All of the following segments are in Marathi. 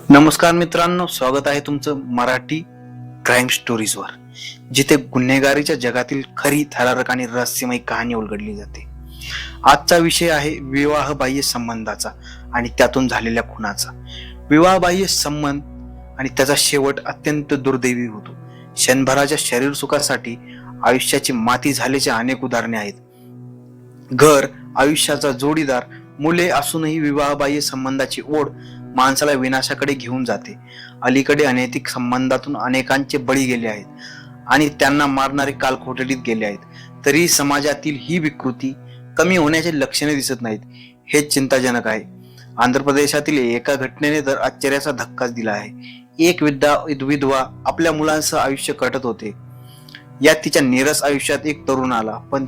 नमस्कार मित्रांनो, स्वागत आहे तुमचं मराठी क्राईम स्टोरीजवर, जिथे गुन्हेगारीच्या जगातील खरी, थरारक आणि रहस्यमय कहाणी उलगडली जाते. आजचा विषय आहे विवाहबाह्य संबंधाचा आणि त्यातून झालेल्या खुनाचा. विवाहबाह्य संबंध आणि त्याचा शेवट अत्यंत दुर्दैवी होतो. क्षणभराच्या शरीर सुखासाठी आयुष्याची माती झाल्याचे अनेक उदाहरणे आहेत. घर, आयुष्याचा जोडीदार, मुले असूनही विवाहबाह्य संबंधाची ओढ माणसाला विनाशाकडे घेऊन जाते. अलीकडे अनैतिक संबंधातून अनेकांचे बळी गेले आहेत आणि त्यांना मारणारे कालखोटडीत गेले आहेत. तरी समाजातील ही विकृती कमी होण्याचे लक्षणे दिसत नाहीत. हेच चिंताजनक आहे. आंध्र प्रदेशातील एका घटनेने तर आश्चर्याचा धक्काच दिला आहे. एक विधवा आपल्या मुलांसह आयुष्य कटत होते. यात तिच्या नीरस आयुष्यात एक तरुण आला, पण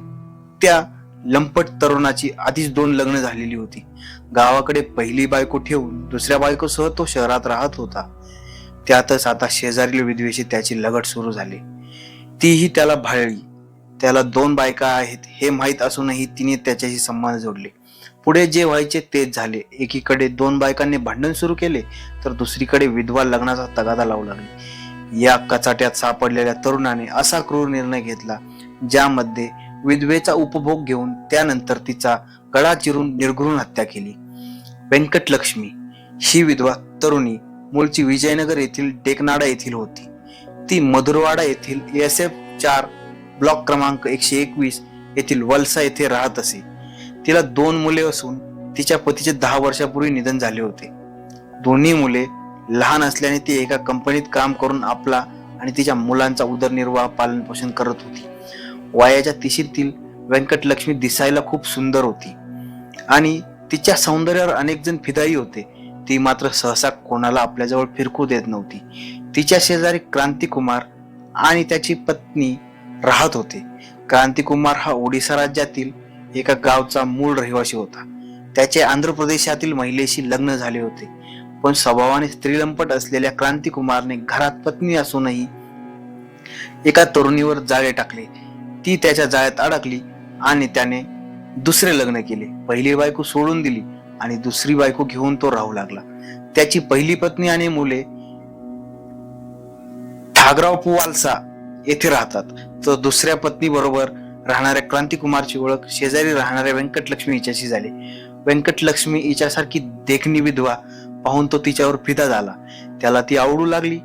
त्या लंपट तरुणाची आधीच 2 लग्न झालेली होती. गावाकडे पहिली बायको ठेवून दुसऱ्या बायकोसह तो शहरात राहत होता. त्यातच आता शेजारील विधवेशी त्याची लगट सुरू झाली. तीही त्याला भाळली. त्याला 2 बायका आहेत हे माहीत असूनही तिने त्याच्याशी संबंध जोडले. पुढे जे व्हायचे तेच झाले. एकीकडे 2 बायकांनी भांडण सुरू केले, तर दुसरीकडे विधवा लग्नाचा तगादा लावू लागली. या कचाट्यात सापडलेल्या तरुणाने असा क्रूर निर्णय घेतला, ज्यामध्ये विधवेचा उपभोग घेऊन त्यानंतर तिचा गळा चिरून निर्घृण हत्या केली. व्यंकटलक्ष्मी ही विधवा तरुणी मूळची विजयनगर येथील टेकनाडा येथील होती. ती मधुरवाडा येथील SF4 ब्लॉक क्रमांक 121 येथील वलसा येथे राहत असे. तिला 2 मुले असून तिच्या पतीचे 10 वर्षापूर्वी निधन झाले होते. दोन्ही मुले लहान असल्याने ती एका कंपनीत काम करून आपला आणि तिच्या मुलांचा उदरनिर्वाह पालन पोषण करत होती. वयाच्या 30तील व्यंकटलक्ष्मी दिसायला खूप सुंदर होती आणि तिच्या सौंदर्यावर अनेक जण फिदाई होते. ती मात्र सहसा कोणाला आपल्याजवळ फिरकू देत नव्हती. तिच्या शेजारी क्रांतिकुमार आणि त्याची पत्नी राहत होते. क्रांतिकुमार हा ओडिसा राज्यातील एका गावचा मूळ रहिवासी होता. त्याचे आंध्र प्रदेशातील महिलेशी लग्न झाले होते, पण स्वभावाने स्त्रीलंपट असलेल्या क्रांतिकुमारने घरात पत्नी असूनही एका तरुणीवर जाळे टाकले. ती त्याच्या जाळ्यात अडकली आणि त्याने दुसरे लग्न केले. पहिली बायको सोडून दिली आणि दुसरी बायको घेऊन तो राहू लागला. त्याची पहिली पत्नी आणि मुले ठाकराव वालसा येथे राहतात. तर दुसऱ्या पत्नी बरोबर राहणाऱ्या क्रांतिकुमारची ओळख शेजारी राहणाऱ्या व्यंकटलक्ष्मी हिच्याशी झाली. व्यंकटलक्ष्मी हिच्यासारखी देखणी विधवा पाहून तो तिच्यावर फिदा झाला. त्याला ती आवडू लागली.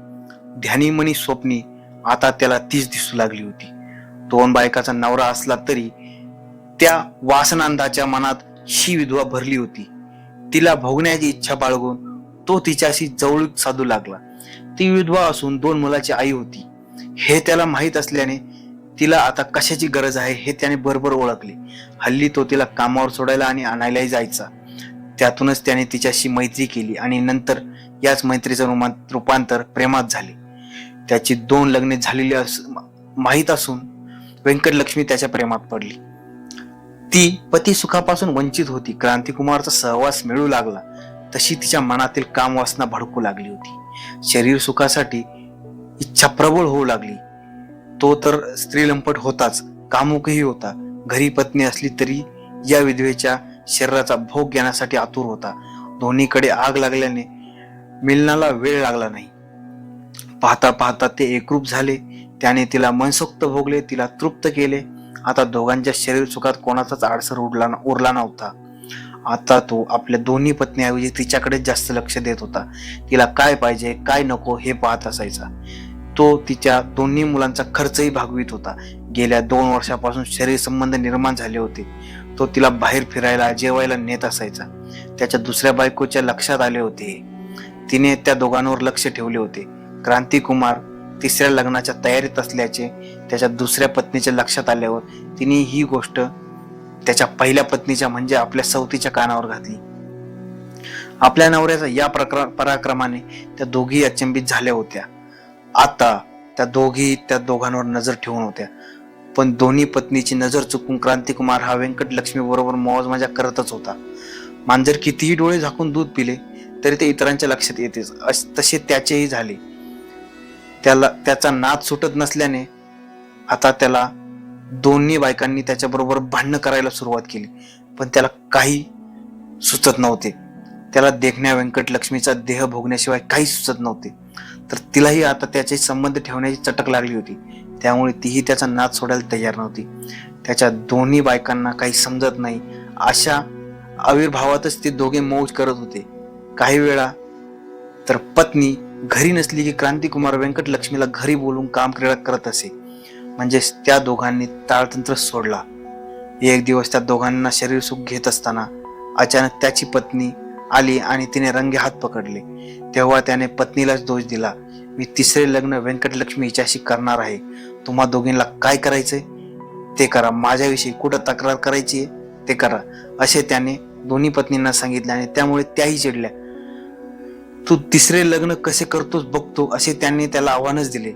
ध्यानीमणी स्वप्नी आता त्याला तीच दिसू लागली होती. 2 बायकाचा नवरा असला तरी त्या वासनांदाच्या मनात ही विधवा भरली होती. तिला भोगण्याची इच्छा बाळगून तो तिच्याशी जवळीक साधू लागला. ती विधवा असून 2 मुलाची आई होती. हे त्याला माहीत असल्याने तिला आता कशाची गरज आहे हे त्याने बरोबर ओळखले. हल्ली तो तिला कामावर सोडायला आणि आणायलाही जायचा. त्यातूनच त्याने तिच्याशी मैत्री केली आणि नंतर याच मैत्रीचं रूपांतर प्रेमात झाले. त्याची 2 लग्ने झालेली माहीत असून व्यंकटलक्ष्मी त्याच्या प्रेमात पडली. ती पती सुखापासून वंचित होती. क्रांतिकुमारचा सहवास मिळू लागला तशी तिच्या मनातील कामवासना भडकू लागली होती. शरीर सुखासाठी इच्छा प्रबळ होऊ लागली. तो तर स्त्रीलंपट होताच, कामुकही होता. घरी पत्नी असली तरी या विधवेच्या शरीराचा भोग घेण्यासाठी आतुर होता. दोन्हीकडे आग लागल्याने मिलनाला वेळ लागला नाही. पाहता पाहता ते एकरूप झाले. त्याने तिला मनसोक्त भोगले, तिला तृप्त केले. आता दोघांच्या शरीर सुखात कोणाचाच आडसर उरला नव्हता. आता तो आपल्या दोन्ही पत्नीऐवजी तिच्याकडे जास्त लक्ष देत होता. तिला काय पाहिजे काय नको हे पाहत असायचा. तो तिच्या दोन्ही मुलांचा खर्चही भागवित होता. गेल्या 2 वर्षापासून शरीर संबंध निर्माण झाले होते. तो तिला बाहेर फिरायला जेवायला नेत असायचा. त्याच्या दुसऱ्या बायकोच्या लक्षात आले होते. तिने त्या दोघांवर लक्ष ठेवले होते. क्रांतिकुमार 3ऱ्या लग्नाच्या तयारीत असल्याचे त्याच्या दुसऱ्या पत्नीच्या लक्षात आल्यावर तिने ही गोष्ट त्याच्या पहिल्या पत्नीच्या म्हणजे आपल्या सवतीच्या कानावर घातली. आपल्या नवऱ्याचा या पराक्रमाने त्या दोघी अचंबित झाल्या होत्या. आता त्या दोघांवर नजर ठेवून होत्या. पण दोन्ही पत्नीची नजर चुकून क्रांतिकुमार हा व्यंकटलक्ष्मी बरोबर मौज मजा करतच होता. मांजर कितीही डोळे झाकून दूध पिले तरी ते इतरांच्या लक्षात येतेच. तसे त्याचेही झाले. त्याचा नाद सुटत नसल्याने आता त्याला दोन्ही बायकांनी त्याच्याबरोबर भांडणं करायला सुरुवात केली. पण त्याला काही सुचत नव्हते. त्याला देखण्या व्यंकटलक्ष्मीचा देह भोगण्याशिवाय काही सुचत नव्हते. तर तिलाही आता त्याचे संबंध ठेवण्याची चटक लागली होती. त्यामुळे तीही त्याचा नाद सोडायला तयार नव्हती. त्याच्या दोन्ही बायकांना काही समजत नाही अशा आविर्भावातच ते दोघे मौज करत होते. काही वेळा तर पत्नी घरी नसली की क्रांतिकुमार व्यंकटलक्ष्मीला घरी बोलून काम करत असे. म्हणजेच त्या दोघांनी ताळतंत्र सोडला. एक दिवस त्या दोघांना शरीर सुख घेत असताना अचानक त्याची पत्नी आली आणि तिने रंगे हात पकडले. तेव्हा त्याने पत्नीलाच दोष दिला. मी तिसरे लग्न व्यंकटलक्ष्मी हिच्याशी करणार आहे. तुम्हा दोघींना काय करायचंय ते करा. माझ्याविषयी कुठं तक्रार करायची ते करा असे त्याने दोन्ही पत्नींना सांगितले आणि त्यामुळे त्याही चिडल्या. तू तिसरे लग्न कसे करतोस बघतो असे त्यांनी त्याला आव्हानच दिले.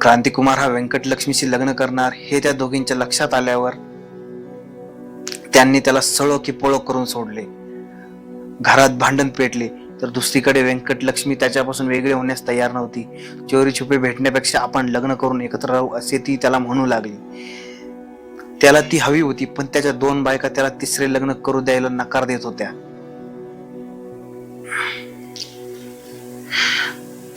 क्रांतिकुमार हा व्यंकटलक्ष्मीशी लग्न करणार हे त्या दोघींच्या लक्षात आल्यावर त्यांनी त्याला सळो की पळो करून सोडले. घरात भांडण पेटले तर दुसरीकडे व्यंकटलक्ष्मी त्याच्यापासून वेगळे होण्यास तयार नव्हती. चोरी छुपे भेटण्यापेक्षा आपण लग्न करून एकत्र राहू असे ती त्याला म्हणू लागली. त्याला ती हवी होती पण त्याच्या दोन बायका त्याला तिसरे लग्न करू द्यायला नकार देत होत्या.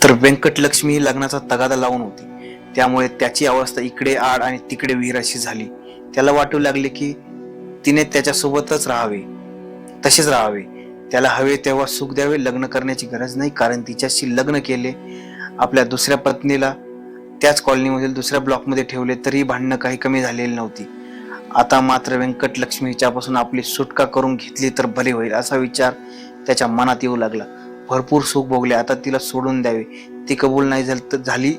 तर व्यंकटलक्ष्मी ही लग्नाचा तगादा लावून होती. त्यामुळे त्याची अवस्था इकडे आड आणि तिकडे विहीर अशी झाली. त्याला वाटू लागले की तिने त्याच्यासोबतच राहावे, तसेच राहावे. त्याला हवे तेव्हा सुख द्यावे. लग्न करण्याची गरज नाही, कारण तिच्याशी लग्न केले. आपल्या दुसऱ्या पत्नीला त्याच कॉलनीमधील दुसऱ्या ब्लॉकमध्ये ठेवले तरी भांडणं काही कमी झालेली नव्हती. आता मात्र व्यंकटलक्ष्मी हिच्यापासून आपली सुटका करून घेतली तर बरे होईल असा विचार त्याच्या मनात येऊ लागला. भरपूर सुख भोगले, आता तिला सोडून द्यावे. ती कबूल नाही झाली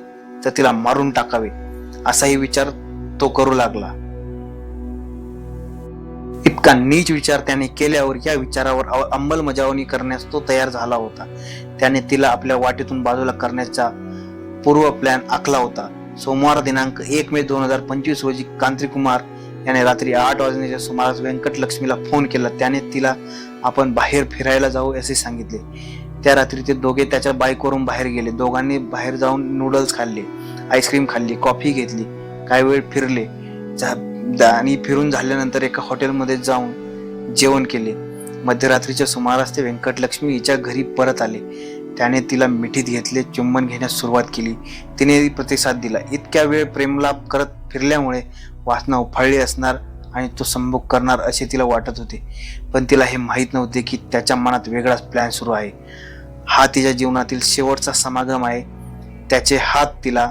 तर तिला मारून टाकावे असाही विचार तो करू लागला. इतका नीच विचार त्याने केल्यावर या विचारावर अंमलबजावणी करण्यास तो तयार झाला होता. त्याने तिला आपल्या वाटेतून बाजूला करण्याचा पूर्व प्लॅन आखला होता. सोमवार दिनांक 1 मे 2025 रोजी क्रांतिकुमार याने रात्री 8 वाजण्याच्या सुमारास व्यंकटलक्ष्मीला फोन केला. त्याने तिला आपण बाहेर फिरायला जाऊ असे सांगितले. त्या रात्री ते दोघे त्याच्या बाईकवरून बाहेर गेले. दोघांनी बाहेर जाऊन नूडल्स खाल्ले, आईस्क्रीम खाल्ली, कॉफी घेतली, काही वेळ फिरले आणि फिरून झाल्यानंतर एका हॉटेलमध्ये जाऊन जेवण केले. मध्यरात्रीच्या सुमारास ते व्यंकटलक्ष्मी हिच्या घरी परत आले. त्याने तिला मिठीत घेतले, चुंबन घेण्यास सुरुवात केली. तिने प्रतिसाद दिला. इतक्या वेळ प्रेमलाप करत फिरल्यामुळे वासना उफाळली असणार आणि तो संभोग करणार असे तिला वाटत होते. पण तिला हे माहीत नव्हते की त्याच्या मनात वेगळाच प्लॅन सुरू आहे. हा तिच्या जीवनातील शेवटचा समागम आहे. त्याचे हात तिला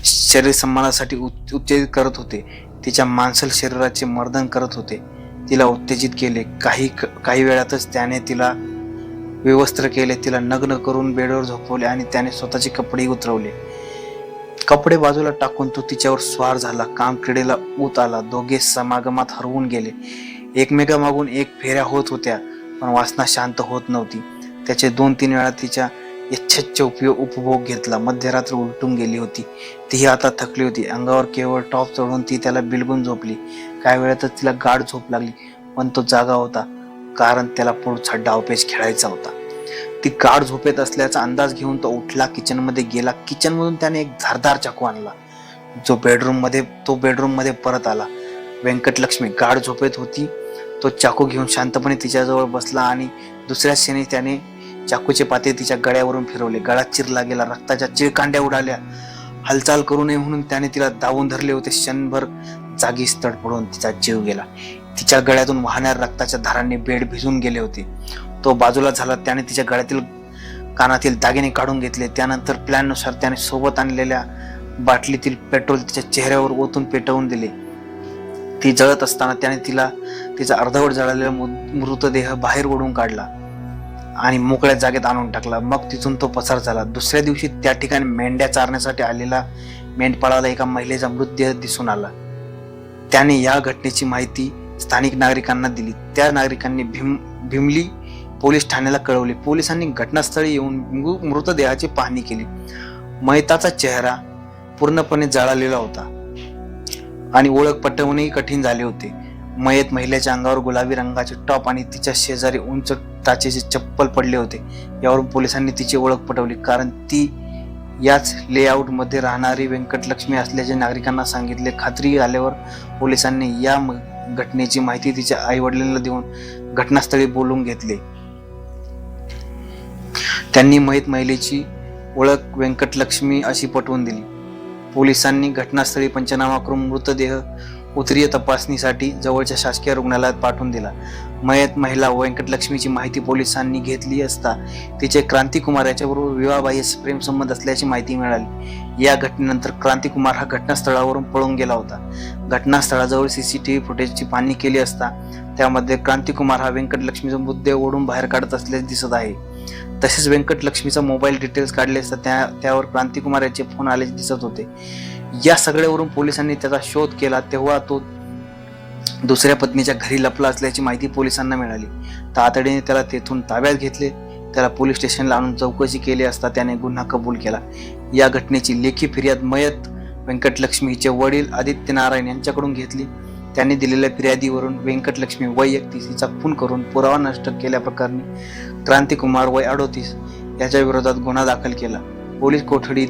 शरीर सन्मानासाठी उत्तेजित करत होते. तिच्या मांसल शरीराचे मर्दन करत होते. तिला उत्तेजित केले. काही वेळातच त्याने तिला विवस्त्र केले, तिला नग्न करून बेडवर झोपवले आणि त्याने स्वतःचे कपडे उतरवले. कपडे बाजूला टाकून तो तिच्यावर स्वार झाला. काम क्रीडेला ऊत आला. दोघे समागमात हरवून गेले. एकमेकामागून एक फेऱ्या होत होत्या पण वासना शांत होत नव्हती. त्याचे 2-3 वेळा तिच्या इच्छेचे उपभोग घेतला. मध्यरात्र उलटून गेली होती. तीही आता थकली होती. अंगावर केवळ टॉप चढून ती त्याला बिलगून झोपली. काही वेळातच तिला गाढ झोप लागली. पण तो जागा होता, कारण त्याला पुढचा डावपेच खेळायचा होता. ती गाढ झोपेत असल्याचा अंदाज घेऊन तो उठला, किचनमध्ये गेला. किचनमधून त्याने एक धारदार चाकू आणला. तो बेडरूम मध्ये परत आला. व्यंकटलक्ष्मी गाढ झोपेत होती. तो चाकू घेऊन शांतपणे तिच्याजवळ बसला आणि दुसऱ्या क्षणी त्याने चाकूचे पाते तिच्या गळ्यावरून फिरवले. गळा चिरला गेला. रक्ताच्या चिळकांड्या उडाल्या. हालचाल करू नये म्हणून त्याने तिला दाबून धरले होते. क्षणभर जागीच तडफडून तिचा जीव गेला. तिच्या गळ्यातून वाहणाऱ्या रक्ताच्या धारांनी बेड भिजून गेले होते. तो बाजूला झाला. त्याने तिच्या गळ्यातील कानातील दागिने काढून घेतले. त्यानंतर प्लॅननुसार त्याने सोबत आणलेल्या बाटलीतील पेट्रोल तिच्या चेहऱ्यावर ओतून पेटवून दिले. ती जळत असताना त्याने तिचा अर्धवट जळालेला मृतदेह बाहेर ओढून काढला आणि मोकळ्या जागेत आणून टाकला. मग तिथून तो पसार झाला. दुसऱ्या दिवशी त्या ठिकाणी मेंढ्या चारण्यासाठी आलेला मेंढपाळाला एका महिलेचा मृतदेह दिसून आला. त्याने या घटनेची माहिती स्थानिक नागरिकांना दिली. त्या नागरिकांनी भिमली पोलीस ठाण्याला कळवले. पोलिसांनी घटनास्थळी येऊन मृतदेहाची पाहणी केली. मयताचा चेहरा पूर्णपणे जळालेला होता आणि ओळख पटवणेही कठीण झाले होते. मयत महिलेच्या अंगावर गुलाबी रंगाचे टॉप आणि तिच्या शेजारी उंच टाचेचे चप्पल पडले होते. यावरून पोलिसांनी तिची ओळख पटवली, कारण ती याच लेआउट मध्ये राहणारी व्यंकटलक्ष्मी असल्याचे नागरिकांना सांगितले. खात्री झाल्यावर पोलिसांनी या घटनेची माहिती तिच्या आई वडिलांना देऊन घटनास्थळी बोलवून घेतले. त्यांनी मयत महिलेची ओळख व्यंकटलक्ष्मी अशी पटवून दिली. पोलिसांनी घटनास्थळी पंचनामा करून मृतदेह उत्तरीय तपासणीसाठी जवळच्या शासकीय रुग्णालयात पाठवून दिला. मयत महिला व्यंकटलक्ष्मीची माहिती पोलिसांनी घेतली असता तिचे क्रांतिकुमार याच्याबरोबर विवाहबाह्य प्रेमसंबंध असल्याची माहिती मिळाली. या घटनेनंतर क्रांतिकुमार हा घटनास्थळावरून पळून गेला होता. घटनास्थळाजवळ सीसीटीव्ही फुटेजची पाहणी केली असता त्यामध्ये क्रांतिकुमार हा व्यंकटलक्ष्मीचा मृतदेह ओढून बाहेर काढत असल्याचे दिसत आहे. तसेच व्यंकटलक्ष्मीचा मोबाईल डिटेल्स काढले असता त्यावर क्रांतिकुमार याचे फोन आल्याचे दिसत होते. या सगळ्यावरून पोलिसांनी त्याचा शोध केला तेव्हा तो दुसऱ्या पत्नीच्या घरी लपला असल्याची माहिती पोलिसांना मिळाली. तातडीने त्याला तेथून ताब्यात घेतले. त्याला पोलीस स्टेशनला आणून चौकशी केली असता त्याने गुन्हा कबूल केला. या घटनेची लेखी फिर्याद मयत व्यंकटलक्ष्मीचे वडील आदित्य नारायण यांच्याकडून घेतली. त्यांनी दिलेल्या फिर्यादीवरून व्यंकटलक्ष्मी वय 31 हिचा खून करून पुरावा नष्ट केल्याप्रकरणी क्रांतिकुमार वय 38 याच्या विरोधात गुन्हा दाखल केला. पोलीस कोठडीत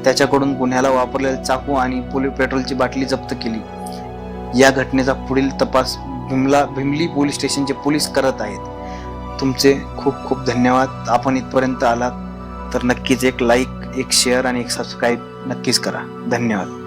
त्याच्याकडून गुन्ह्याला वापरलेले चाकू आणि पेट्रोलची बाटली जप्त केली. या घटनेचा पुढील तपास भिमली पोलीस स्टेशनचे पोलीस करत आहेत. तुमचे खूप खूप धन्यवाद. आपण इथपर्यंत आलात तर नक्कीच एक लाईक, एक शेअर आणि एक सबस्क्राईब नक्कीच करा. धन्यवाद.